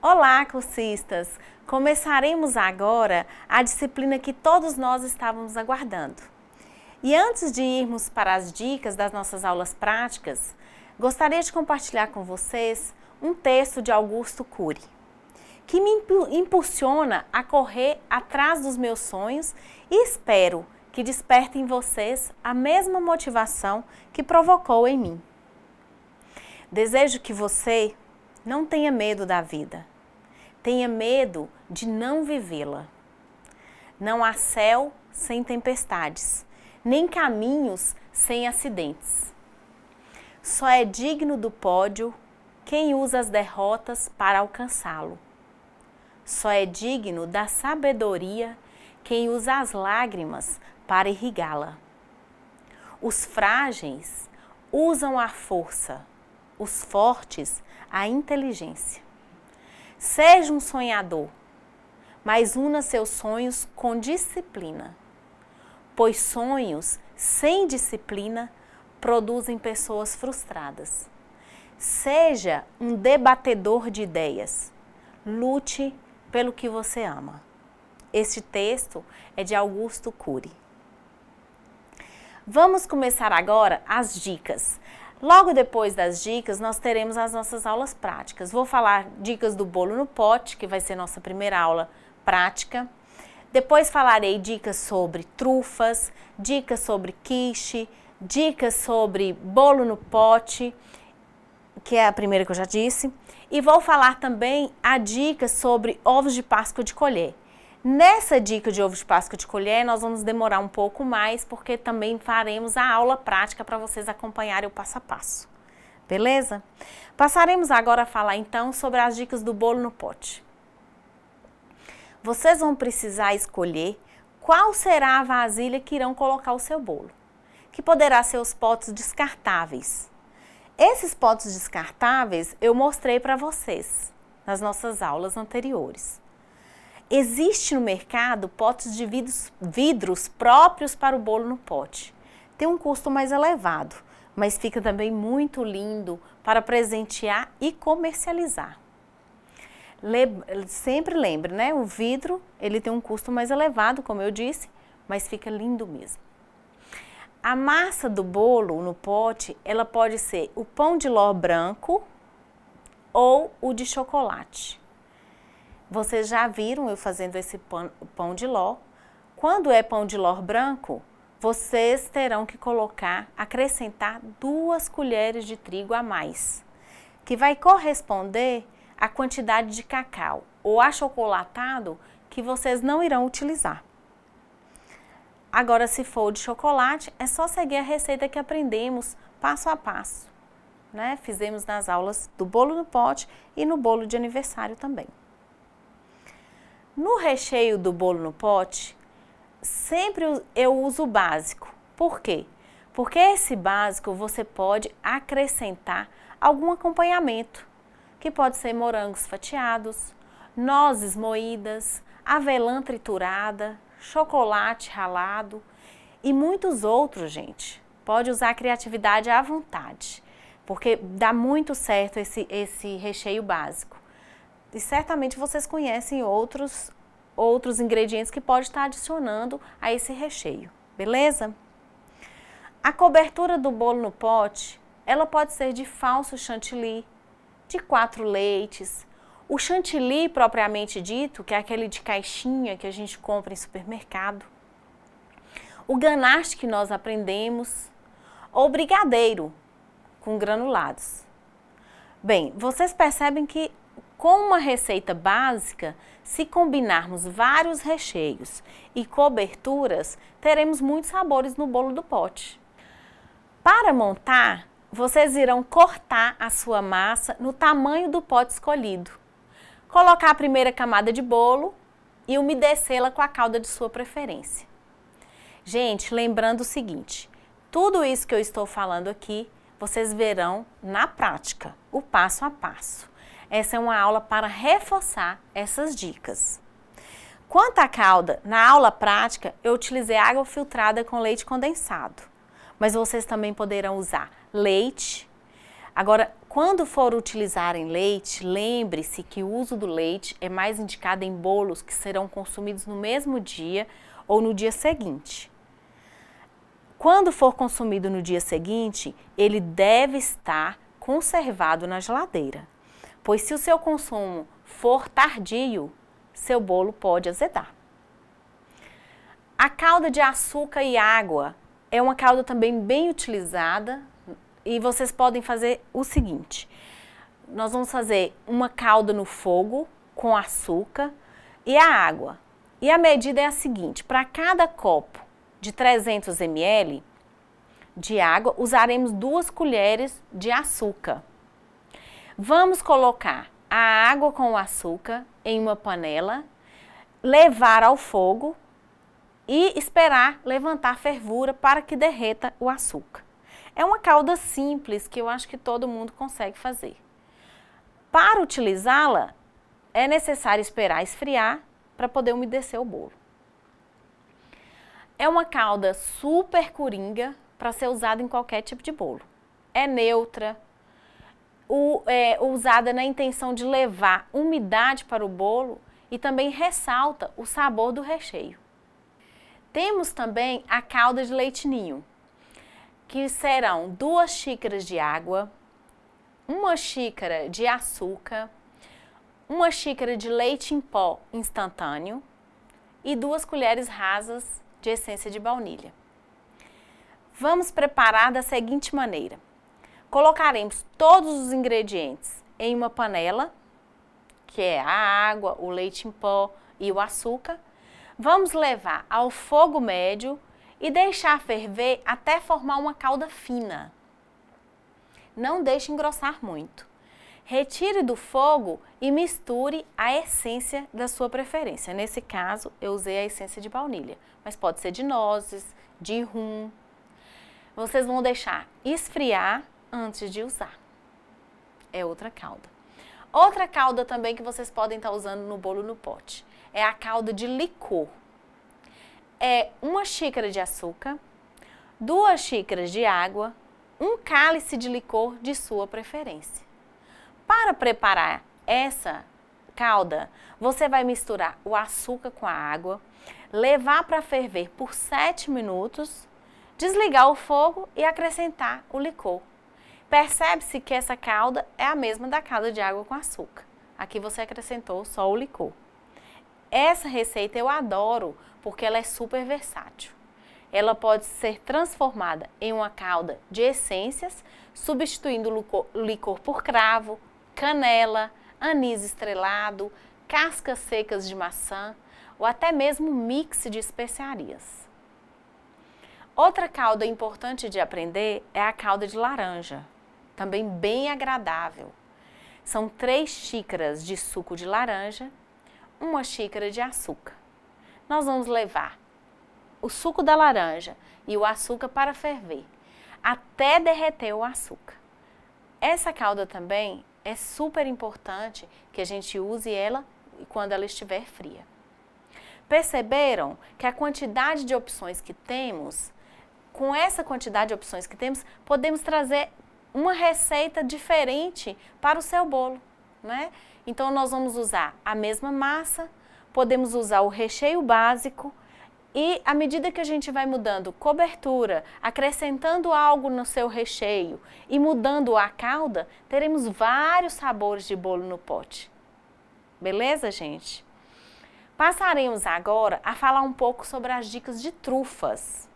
Olá, cursistas! Começaremos agora a disciplina que todos nós estávamos aguardando. E antes de irmos para as dicas das nossas aulas práticas, gostaria de compartilhar com vocês um texto de Augusto Cury, que me impulsiona a correr atrás dos meus sonhos e espero que desperte em vocês a mesma motivação que provocou em mim. Desejo que você não tenha medo da vida, tenha medo de não vivê-la. Não há céu sem tempestades, nem caminhos sem acidentes. Só é digno do pódio quem usa as derrotas para alcançá-lo. Só é digno da sabedoria quem usa as lágrimas para irrigá-la. Os frágeis usam a força, os fortes a inteligência. Seja um sonhador, mas una seus sonhos com disciplina, pois sonhos sem disciplina produzem pessoas frustradas. Seja um debatedor de ideias, lute pelo que você ama. Este texto é de Augusto Cury. Vamos começar agora as dicas. Logo depois das dicas, nós teremos as nossas aulas práticas. Vou falar dicas do bolo no pote, que vai ser nossa primeira aula prática. Depois falarei dicas sobre trufas, dicas sobre quiche, dicas sobre bolo no pote, que é a primeira que eu já disse. E vou falar também a dica sobre ovos de Páscoa de colher. Nessa dica de ovos de Páscoa de colher, nós vamos demorar um pouco mais, porque também faremos a aula prática para vocês acompanharem o passo a passo. Beleza? Passaremos agora a falar então sobre as dicas do bolo no pote. Vocês vão precisar escolher qual será a vasilha que irão colocar o seu bolo, que poderá ser os potes descartáveis. Esses potes descartáveis eu mostrei para vocês nas nossas aulas anteriores. Existe no mercado potes de vidros próprios para o bolo no pote. Tem um custo mais elevado, mas fica também muito lindo para presentear e comercializar. Sempre lembre, né? O vidro, ele tem um custo mais elevado, como eu disse, mas fica lindo mesmo. A massa do bolo no pote, ela pode ser o pão de ló branco ou o de chocolate. Vocês já viram eu fazendo esse pão de ló. Quando é pão de ló branco, vocês terão que acrescentar 2 colheres de trigo a mais, que vai corresponder à quantidade de cacau ou achocolatado que vocês não irão utilizar. Agora, se for de chocolate, é só seguir a receita que aprendemos passo a passo, né? Fizemos nas aulas do bolo no pote e no bolo de aniversário também. No recheio do bolo no pote, sempre eu uso o básico. Por quê? Porque esse básico você pode acrescentar algum acompanhamento, que pode ser morangos fatiados, nozes moídas, avelã triturada, chocolate ralado e muitos outros, gente. Pode usar a criatividade à vontade, porque dá muito certo esse recheio básico. E certamente vocês conhecem outros ingredientes que pode estar adicionando a esse recheio, beleza? A cobertura do bolo no pote, ela pode ser de falso chantilly, de 4 leites. O chantilly propriamente dito, que é aquele de caixinha que a gente compra em supermercado. O ganache que nós aprendemos, ou brigadeiro com granulados. Bem, vocês percebem que com uma receita básica, se combinarmos vários recheios e coberturas, teremos muitos sabores no bolo do pote. Para montar, vocês irão cortar a sua massa no tamanho do pote escolhido. Colocar a primeira camada de bolo e umedecê-la com a calda de sua preferência. Gente, lembrando o seguinte, tudo isso que eu estou falando aqui, vocês verão na prática, o passo a passo. Essa é uma aula para reforçar essas dicas. Quanto à calda, na aula prática eu utilizei água filtrada com leite condensado. Mas vocês também poderão usar leite. Agora, Quando for utilizarem leite, lembre-se que o uso do leite é mais indicado em bolos que serão consumidos no mesmo dia ou no dia seguinte. Quando for consumido no dia seguinte, ele deve estar conservado na geladeira, pois se o seu consumo for tardio, seu bolo pode azedar. A calda de açúcar e água é uma calda também bem utilizada e vocês podem fazer o seguinte: nós vamos fazer uma calda no fogo com açúcar e a água. E a medida é a seguinte: para cada copo de 300 ml de água, usaremos 2 colheres de açúcar. Vamos colocar a água com o açúcar em uma panela, levar ao fogo e esperar levantar fervura para que derreta o açúcar. É uma calda simples que eu acho que todo mundo consegue fazer. Para utilizá-la, é necessário esperar esfriar para poder umedecer o bolo. É uma calda super coringa para ser usada em qualquer tipo de bolo. É neutra, usada na intenção de levar umidade para o bolo e também ressalta o sabor do recheio. Temos também a calda de leite ninho, que serão 2 xícaras de água, 1 xícara de açúcar, 1 xícara de leite em pó instantâneo e 2 colheres rasas de essência de baunilha. Vamos preparar da seguinte maneira: colocaremos todos os ingredientes em uma panela, que é a água, o leite em pó e o açúcar. Vamos levar ao fogo médio e deixar ferver até formar uma calda fina. Não deixe engrossar muito. Retire do fogo e misture a essência da sua preferência. Nesse caso, eu usei a essência de baunilha, mas pode ser de nozes, de rum. Vocês vão deixar esfriar antes de usar. É outra calda. Outra calda também que vocês podem estar usando no bolo no pote é a calda de licor. É 1 xícara de açúcar, 2 xícaras de água, 1 cálice de licor de sua preferência. Para preparar essa calda, você vai misturar o açúcar com a água, levar para ferver por 7 minutos, desligar o fogo e acrescentar o licor. Percebe-se que essa calda é a mesma da calda de água com açúcar. Aqui você acrescentou só o licor. Essa receita eu adoro porque ela é super versátil. Ela pode ser transformada em uma calda de essências, substituindo o licor por cravo, canela, anis estrelado, cascas secas de maçã ou até mesmo mix de especiarias. Outra calda importante de aprender é a calda de laranja, também bem agradável. São 3 xícaras de suco de laranja, 1 xícara de açúcar. Nós vamos levar o suco da laranja e o açúcar para ferver, até derreter o açúcar. Essa calda também é super importante que a gente use ela quando ela estiver fria. Perceberam que a quantidade de opções que temos, com essa quantidade de opções que temos, podemos trazer uma receita diferente para o seu bolo, né? Então nós vamos usar a mesma massa, podemos usar o recheio básico e à medida que a gente vai mudando cobertura, acrescentando algo no seu recheio e mudando a calda, teremos vários sabores de bolo no pote. Beleza, gente? Passaremos agora a falar um pouco sobre as dicas de trufas.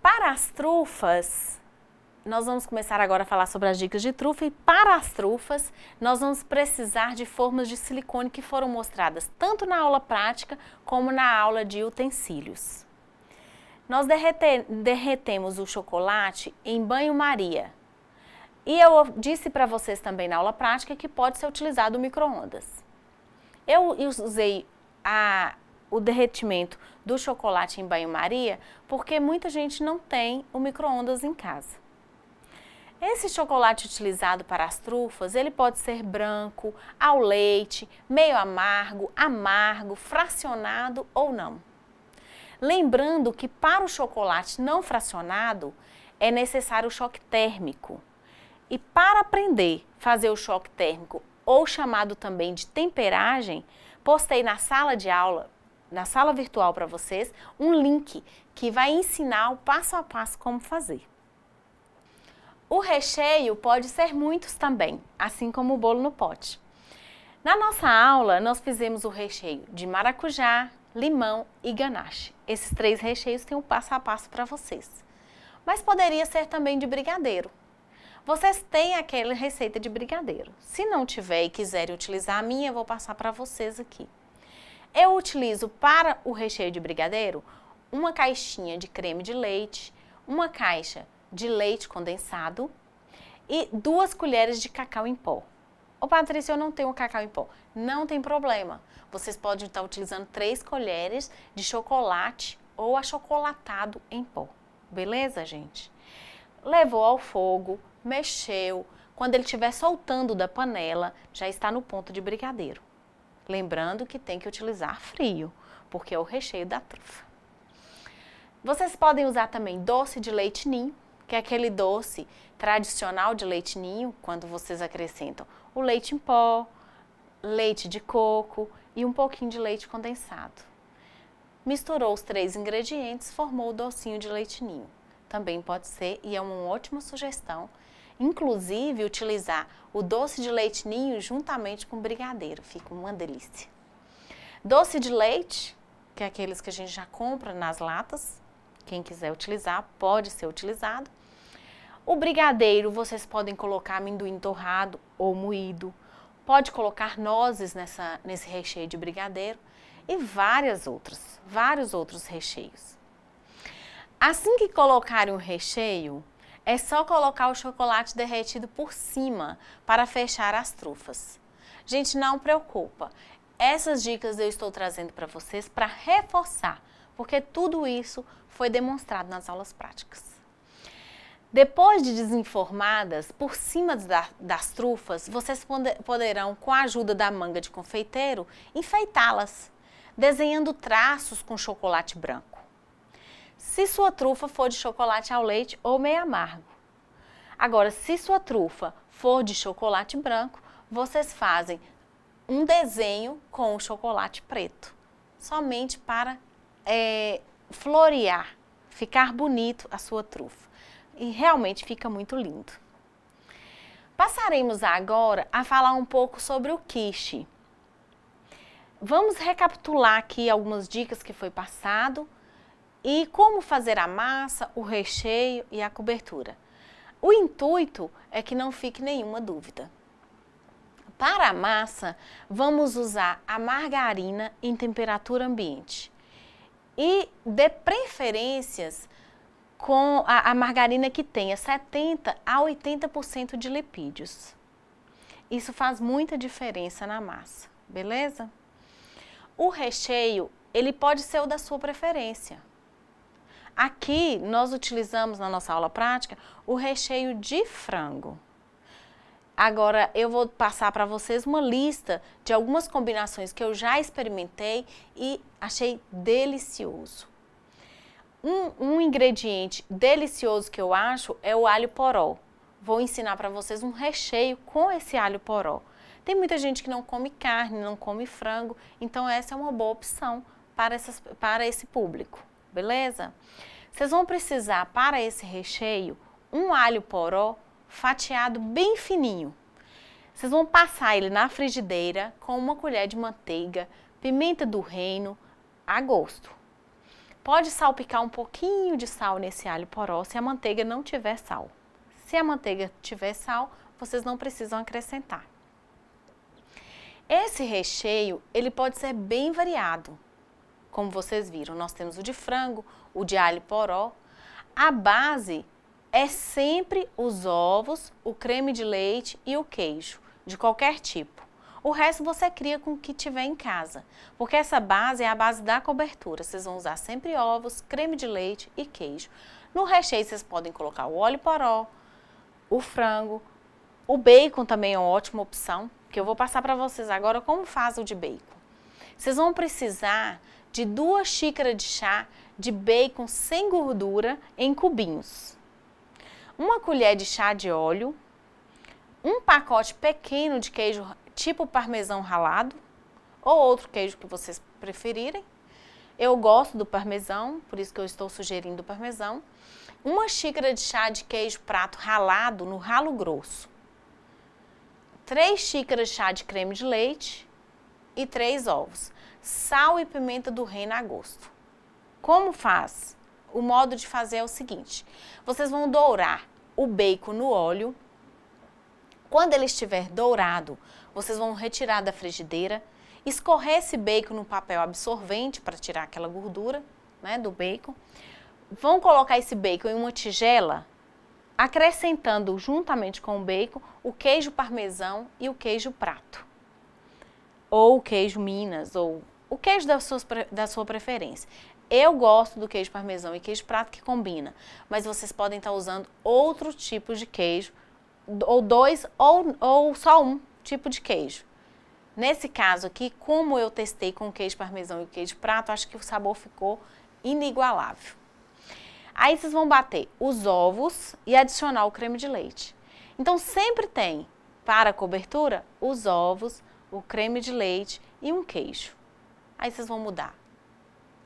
Para as trufas, nós vamos começar agora a falar sobre as dicas de trufa e para as trufas nós vamos precisar de formas de silicone que foram mostradas tanto na aula prática como na aula de utensílios. Nós derretemos o chocolate em banho-maria e eu disse para vocês também na aula prática que pode ser utilizado o micro-ondas. Eu usei o derretimento do chocolate em banho-maria porque muita gente não tem o micro-ondas em casa. Esse chocolate utilizado para as trufas, ele pode ser branco, ao leite, meio amargo, fracionado ou não. Lembrando que para o chocolate não fracionado é necessário o choque térmico. E para aprender a fazer o choque térmico, ou chamado também de temperagem, postei na sala de aula, na sala virtual para vocês, um link que vai ensinar o passo a passo como fazer. O recheio pode ser muitos também, assim como o bolo no pote. Na nossa aula, nós fizemos o recheio de maracujá, limão e ganache. Esses 3 recheios têm um passo a passo para vocês. Mas poderia ser também de brigadeiro. Vocês têm aquela receita de brigadeiro. Se não tiver e quiserem utilizar a minha, eu vou passar para vocês aqui. Eu utilizo para o recheio de brigadeiro uma caixinha de creme de leite, uma caixa de leite condensado e 2 colheres de cacau em pó. Ô Patrícia, eu não tenho cacau em pó. Não tem problema. Vocês podem estar utilizando 3 colheres de chocolate ou achocolatado em pó. Beleza, gente? Levou ao fogo, mexeu. Quando ele estiver soltando da panela, já está no ponto de brigadeiro. Lembrando que tem que utilizar frio, porque é o recheio da trufa. Vocês podem usar também doce de leite ninho, que é aquele doce tradicional de leite ninho, quando vocês acrescentam o leite em pó, leite de coco e um pouquinho de leite condensado. Misturou os 3 ingredientes, formou o docinho de leite ninho. Também pode ser e é uma ótima sugestão, inclusive utilizar o doce de leite ninho juntamente com brigadeiro, fica uma delícia. Doce de leite, que é aqueles que a gente já compra nas latas, quem quiser utilizar pode ser utilizado. O brigadeiro, vocês podem colocar amendoim torrado ou moído, pode colocar nozes nesse recheio de brigadeiro e vários outros recheios. Assim que colocarem o recheio, é só colocar o chocolate derretido por cima para fechar as trufas. Gente, não preocupa, essas dicas eu estou trazendo para vocês para reforçar, porque tudo isso foi demonstrado nas aulas práticas. Depois de desenformadas, por cima das trufas, vocês poderão, com a ajuda da manga de confeiteiro, enfeitá-las, desenhando traços com chocolate branco. Se sua trufa for de chocolate ao leite ou meio amargo. Agora, se sua trufa for de chocolate branco, vocês fazem um desenho com o chocolate preto, somente para florear, ficar bonito a sua trufa. E realmente fica muito lindo. Passaremos agora a falar um pouco sobre o quiche. Vamos recapitular aqui algumas dicas que foi passado e como fazer a massa, o recheio e a cobertura. O intuito é que não fique nenhuma dúvida. Para a massa, vamos usar a margarina em temperatura ambiente. E de preferências com a margarina que tenha 70 a 80% de lipídios. Isso faz muita diferença na massa, beleza? O recheio, ele pode ser o da sua preferência. Aqui, nós utilizamos na nossa aula prática o recheio de frango. Agora, eu vou passar para vocês uma lista de algumas combinações que eu já experimentei e achei delicioso. Um ingrediente delicioso que eu acho é o alho poró. Vou ensinar para vocês um recheio com esse alho poró. Tem muita gente que não come carne, não come frango, então essa é uma boa opção para esse público, beleza? Vocês vão precisar, para esse recheio, um alho poró fatiado bem fininho. Vocês vão passar ele na frigideira com uma colher de manteiga, pimenta do reino, a gosto. Pode salpicar um pouquinho de sal nesse alho poró se a manteiga não tiver sal. Se a manteiga tiver sal, vocês não precisam acrescentar. Esse recheio, ele pode ser bem variado. Como vocês viram, nós temos o de frango, o de alho poró. A base é sempre os ovos, o creme de leite e o queijo, de qualquer tipo. O resto você cria com o que tiver em casa, porque essa base é a base da cobertura. Vocês vão usar sempre ovos, creme de leite e queijo. No recheio vocês podem colocar o óleo poró, o frango, o bacon também é uma ótima opção, que eu vou passar para vocês agora como faz o de bacon. Vocês vão precisar de 2 xícaras de chá de bacon sem gordura em cubinhos. 1 colher de chá de óleo, um pacote pequeno de queijo tipo parmesão ralado, ou outro queijo que vocês preferirem. Eu gosto do parmesão, por isso que eu estou sugerindo o parmesão. Uma xícara de chá de queijo prato ralado no ralo grosso. 3 xícaras de chá de creme de leite e 3 ovos. Sal e pimenta do reino a gosto. Como faz? O modo de fazer é o seguinte: vocês vão dourar o bacon no óleo. Quando ele estiver dourado, vocês vão retirar da frigideira, escorrer esse bacon no papel absorvente para tirar aquela gordura, né, do bacon. Vão colocar esse bacon em uma tigela, acrescentando juntamente com o bacon o queijo parmesão e o queijo prato. Ou o queijo Minas, ou o queijo da sua preferência. Eu gosto do queijo parmesão e queijo prato que combina, mas vocês podem estar usando outro tipo de queijo, ou 2 ou só um tipo de queijo. Nesse caso aqui, como eu testei com o queijo parmesão e o queijo prato, acho que o sabor ficou inigualável. Aí vocês vão bater os ovos e adicionar o creme de leite. Então sempre tem, para a cobertura, os ovos, o creme de leite e um queijo. Aí vocês vão mudar.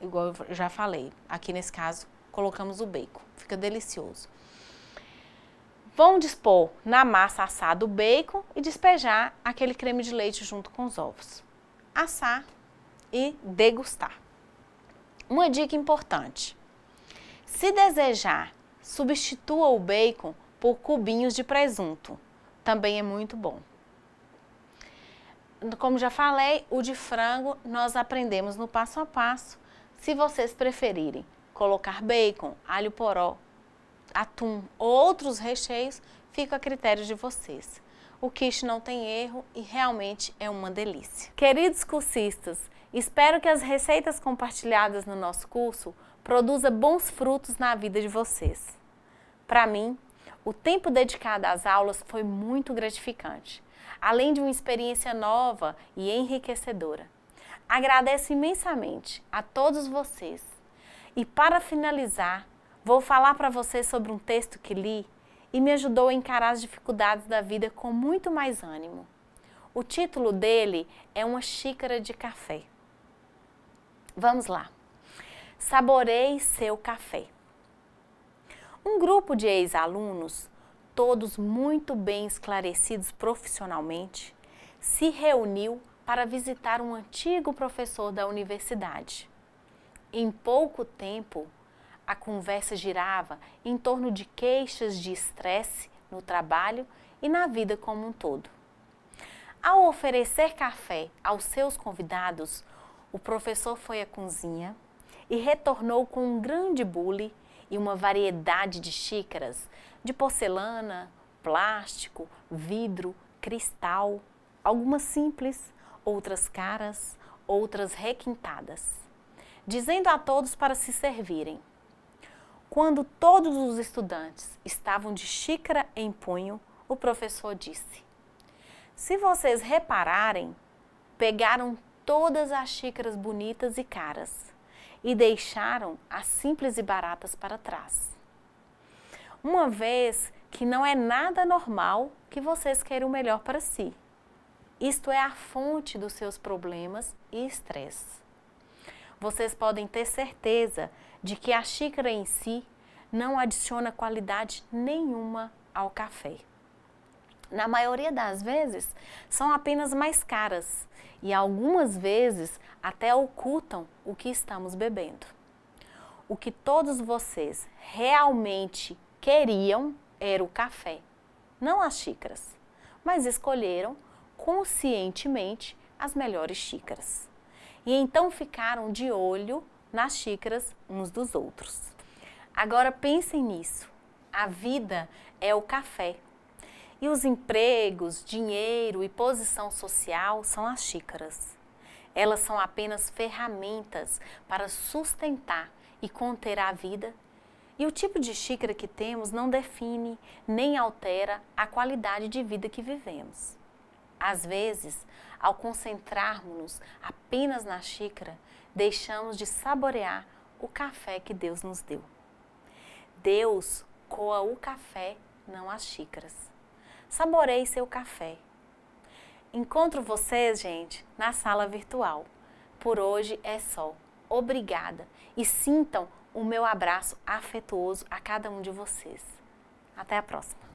Igual eu já falei, aqui nesse caso colocamos o bacon, fica delicioso. Vão dispor na massa assada o bacon e despejar aquele creme de leite junto com os ovos. Assar e degustar. Uma dica importante: se desejar, substitua o bacon por cubinhos de presunto, também é muito bom. Como já falei, o de frango nós aprendemos no passo a passo. Se vocês preferirem colocar bacon, alho poró, atum ou outros recheios, fica a critério de vocês. O quiche não tem erro e realmente é uma delícia. Queridos cursistas, espero que as receitas compartilhadas no nosso curso produzam bons frutos na vida de vocês. Para mim, o tempo dedicado às aulas foi muito gratificante, além de uma experiência nova e enriquecedora. Agradeço imensamente a todos vocês. E para finalizar, vou falar para vocês sobre um texto que li e me ajudou a encarar as dificuldades da vida com muito mais ânimo. O título dele é Uma Xícara de Café. Vamos lá. Saboreie seu café. Um grupo de ex-alunos, todos muito bem esclarecidos profissionalmente, se reuniu para visitar um antigo professor da universidade. Em pouco tempo, a conversa girava em torno de queixas de estresse no trabalho e na vida como um todo. Ao oferecer café aos seus convidados, o professor foi à cozinha e retornou com um grande bule e uma variedade de xícaras de porcelana, plástico, vidro, cristal, algumas simples, outras caras, outras requintadas, dizendo a todos para se servirem. Quando todos os estudantes estavam de xícara em punho, o professor disse: se vocês repararem, pegaram todas as xícaras bonitas e caras e deixaram as simples e baratas para trás. Uma vez que não é nada normal que vocês queiram o melhor para si. Isto é a fonte dos seus problemas e estresse. Vocês podem ter certeza de que a xícara em si não adiciona qualidade nenhuma ao café. Na maioria das vezes, são apenas mais caras e algumas vezes até ocultam o que estamos bebendo. O que todos vocês realmente queriam era o café, não as xícaras, mas escolheram conscientemente as melhores xícaras. E então ficaram de olho nas xícaras uns dos outros. Agora pensem nisso, a vida é o café. E os empregos, dinheiro e posição social são as xícaras. Elas são apenas ferramentas para sustentar e conter a vida. E o tipo de xícara que temos não define nem altera a qualidade de vida que vivemos. Às vezes, ao concentrarmos-nos apenas na xícara, deixamos de saborear o café que Deus nos deu. Deus coa o café, não as xícaras. saboreie seu café. Encontro vocês, gente, na sala virtual. Por hoje é só. Obrigada e sintam o meu abraço afetuoso a cada um de vocês. Até a próxima!